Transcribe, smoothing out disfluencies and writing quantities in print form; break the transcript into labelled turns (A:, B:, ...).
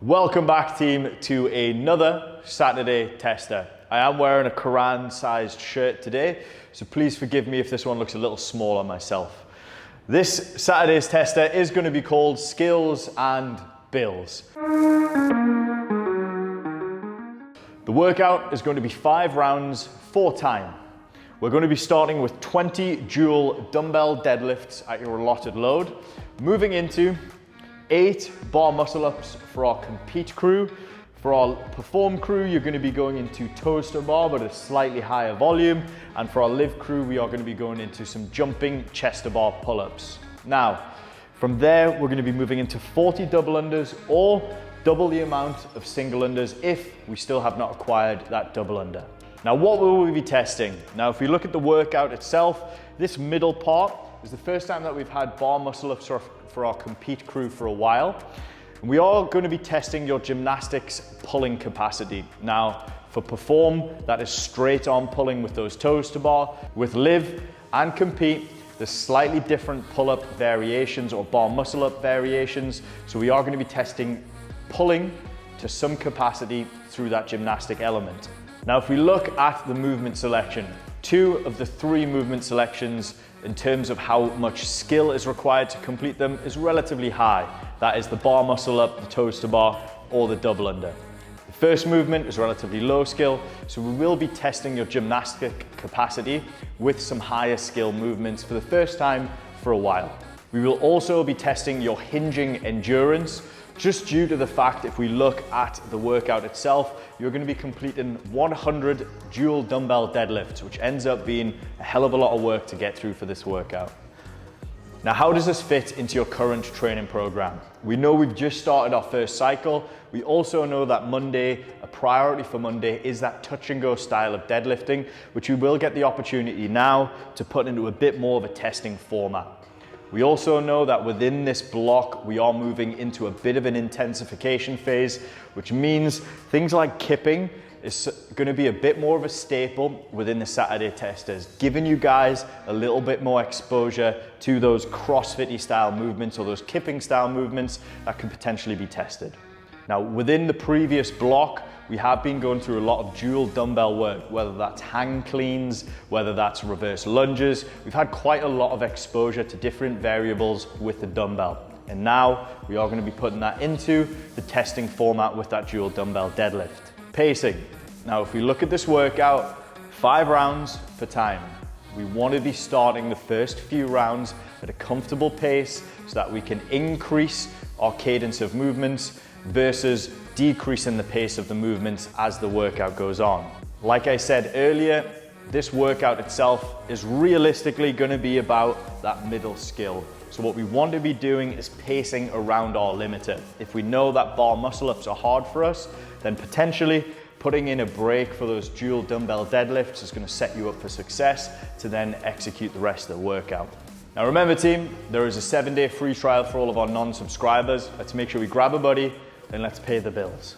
A: Welcome back, team, to another Saturday tester. I am wearing a Quran-sized shirt today, so please forgive me if this one looks a little small on myself. This Saturday's tester is going to be called Skills and Bills. The workout is going to be 5 rounds, 4 time. We're going to be starting with 20 dual dumbbell deadlifts at your allotted load, moving into 8 bar muscle ups for our compete crew. For our perform crew, you're going to be going into toes to bar, but a slightly higher volume. And for our live crew, we are going to be going into some jumping chest to bar pull-ups. Now, from there, we're going to be moving into 40 double unders or double the amount of single unders if we still have not acquired that double under. Now, what will we be testing? Now, if we look at the workout itself, this middle part is the first time that we've had bar muscle ups for our compete crew for a while. And we are going to be testing your gymnastics pulling capacity. Now, for perform, that is straight on pulling with those toes to bar. With live and compete, there's slightly different pull-up variations or bar muscle up variations. So we are going to be testing pulling to some capacity through that gymnastic element. Now, if we look at the movement selection, 2 of the 3 movement selections in terms of how much skill is required to complete them is relatively high. That is the bar muscle up, the toes to bar, or the double under. The first movement is relatively low skill, so we will be testing your gymnastic capacity with some higher skill movements for the first time for a while. We will also be testing your hinging endurance, just due to the fact if we look at the workout itself, you're going to be completing 100 dual dumbbell deadlifts, which ends up being a hell of a lot of work to get through for this workout. Now, how does this fit into your current training program? We know we've just started our first cycle. We also know that Monday, a priority for Monday, is that touch and go style of deadlifting, which we will get the opportunity now to put into a bit more of a testing format. We also know that within this block, we are moving into a bit of an intensification phase, which means things like kipping is going to be a bit more of a staple within the Saturday testers, giving you guys a little bit more exposure to those CrossFit-y style movements or those kipping style movements that can potentially be tested. Now, within the previous block, we have been going through a lot of dual dumbbell work, whether that's hang cleans, whether that's reverse lunges. We've had quite a lot of exposure to different variables with the dumbbell. And now we are going to be putting that into the testing format with that dual dumbbell deadlift. Pacing. Now, if we look at this workout, 5 rounds for time. We want to be starting the first few rounds at a comfortable pace so that we can increase our cadence of movements versus decreasing the pace of the movements as the workout goes on. Like I said earlier, this workout itself is realistically going to be about that middle skill. So what we want to be doing is pacing around our limiter. If we know that bar muscle ups are hard for us, then potentially putting in a break for those dual dumbbell deadlifts is going to set you up for success to then execute the rest of the workout. Now remember, team, there is a 7-day free trial for all of our non-subscribers. Let's make sure we grab a buddy and let's pay the bills.